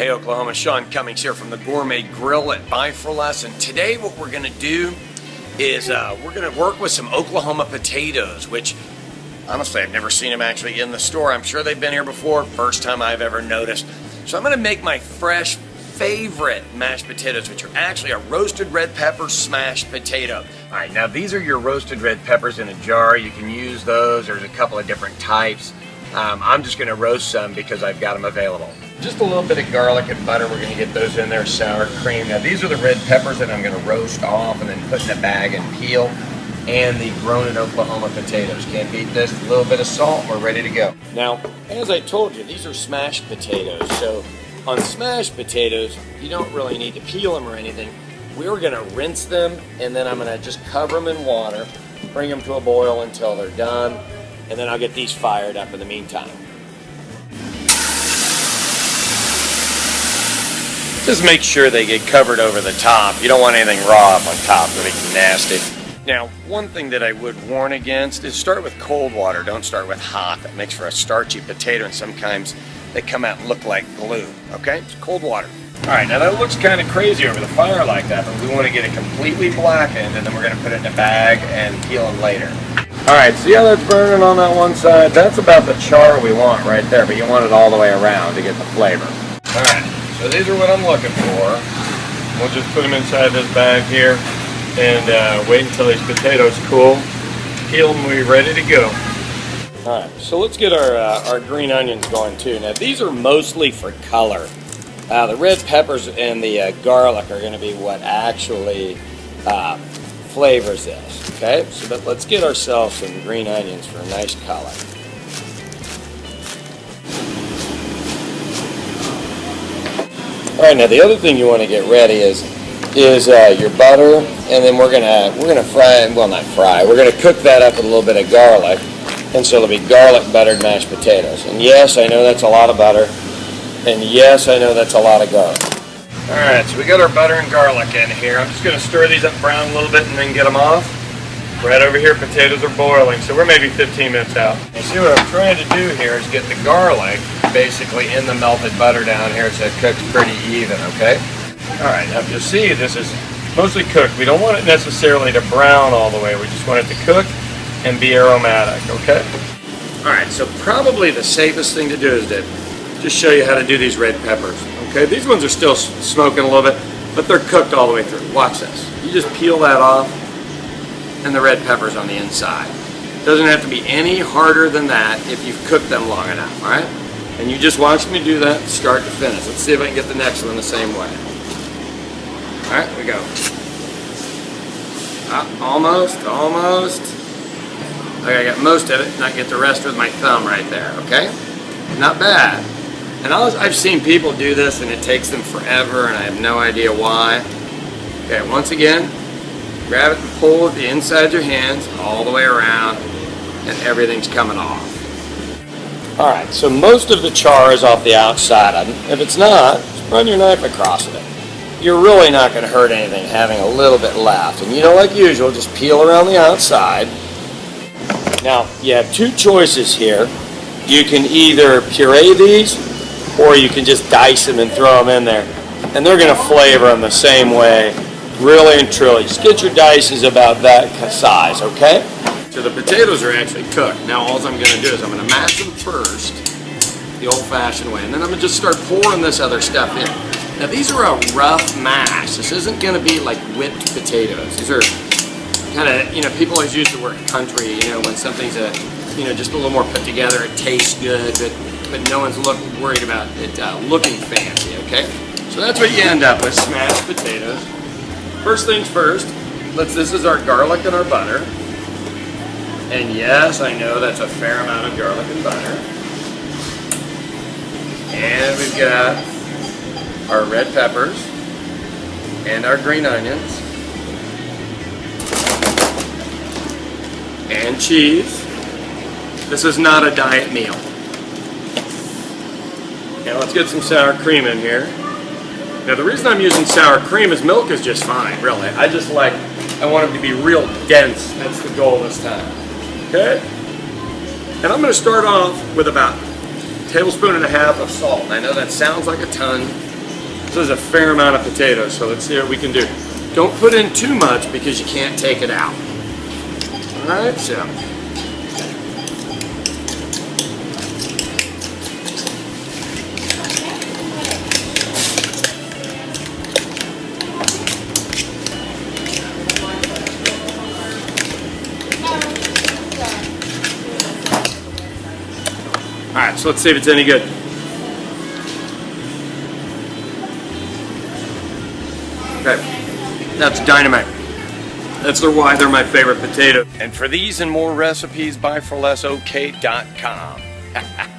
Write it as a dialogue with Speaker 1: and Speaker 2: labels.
Speaker 1: Hey Oklahoma, Sean Cummings here from the Gourmet Grill at Buy for Less, and today what we're going to do is we're going to work with some Oklahoma potatoes, which honestly I've never seen them actually in the store. I'm sure they've been here before, first time I've ever noticed. So I'm going to make my fresh favorite mashed potatoes, which are actually a roasted red pepper smashed potato. All right, now these are your roasted red peppers in a jar. You can use those. There's a couple of different types. I'm just going to roast some because I've got them available. Just a little bit of garlic and butter. We're going to get those in there, sour cream. Now these are the red peppers that I'm going to roast off and then put in a bag and peel. And the grown in Oklahoma potatoes. Can't beat this. A little bit of salt. We're ready to go. Now, as I told you, these are smashed potatoes. So on smashed potatoes, you don't really need to peel them or anything. We're going to rinse them, and then I'm going to just cover them in water, bring them to a boil until they're done, and then I'll get these fired up in the meantime. Just make sure they get covered over the top. You don't want anything raw up on top. It'll be nasty. Now, one thing that I would warn against is start with cold water. Don't start with hot. That makes for a starchy potato, and sometimes they come out and look like glue. Okay? It's cold water. All right, now that looks kind of crazy over the fire like that, but we want to get it completely blackened, and then we're going to put it in a bag and peel them later. All right, see how that's burning on that one side? That's about the char we want right there, but you want it all the way around to get the flavor. All right, so these are what I'm looking for. We'll just put them inside this bag here and wait until these potatoes cool. Peel them, we're ready to go. All right, so let's get our green onions going too. Now these are mostly for color. The red peppers and the garlic are going to be what actually flavors this. Okay, so let's get ourselves some green onions for a nice color. All right, now the other thing you want to get ready is your butter, and then we're gonna fry. Well, not fry. We're gonna cook that up with a little bit of garlic, and so it'll be garlic buttered mashed potatoes. And yes, I know that's a lot of butter, and yes, I know that's a lot of garlic. All right, so we got our butter and garlic in here. I'm just gonna stir these up brown a little bit and then get them off. Right over here, potatoes are boiling, so we're maybe 15 minutes out. You see what I'm trying to do here is get the garlic basically in the melted butter down here so it cooks pretty even, okay? All right, now you'll see this is mostly cooked. We don't want it necessarily to brown all the way. We just want it to cook and be aromatic, okay? All right, so probably the safest thing to do is to just show you how to do these red peppers, okay? These ones are still smoking a little bit, but they're cooked all the way through. Watch this. You just peel that off, and the red pepper's on the inside. Doesn't have to be any harder than that if you've cooked them long enough, all right? And you just watch me do that start to finish. Let's see if I can get the next one the same way. All right, here we go. Almost. Okay, I got most of it, and I get the rest with my thumb right there, okay? Not bad. And I've seen people do this, and it takes them forever, and I have no idea why. Okay, once again, grab it and pull with the inside of your hands all the way around, and everything's coming off. All right, so most of the char is off the outside. If it's not, just run your knife across it. You're really not going to hurt anything having a little bit left. And you know, like usual, just peel around the outside. Now, you have two choices here. You can either puree these, or you can just dice them and throw them in there. And they're going to flavor them the same way, really and truly. Just get your dices about that size, okay? So the potatoes are actually cooked. Now all I'm going to do is I'm going to mash them first, the old-fashioned way. And then I'm going to just start pouring this other stuff in. Now these are a rough mash. This isn't going to be like whipped potatoes. These are kind of, you know, people always use the word country, you know, when something's just a little more put together, it tastes good, but no one's worried about it looking fancy, okay? So that's what you end up with, smashed potatoes. First things first, this is our garlic and our butter. And yes, I know that's a fair amount of garlic and butter. And we've got our red peppers and our green onions and cheese. This is not a diet meal. Now let's get some sour cream in here. Now the reason I'm using sour cream is milk is just fine, really. I want it to be real dense. That's the goal this time. Okay? And I'm going to start off with about 1.5 tablespoons of salt. I know that sounds like a ton, This is a fair amount of potatoes, so let's see what we can do. Don't put in too much because you can't take it out. All right, so. All right, so let's see if it's any good. Okay, that's dynamite. That's why they're my favorite potato. And for these and more recipes, buyforlessok.com.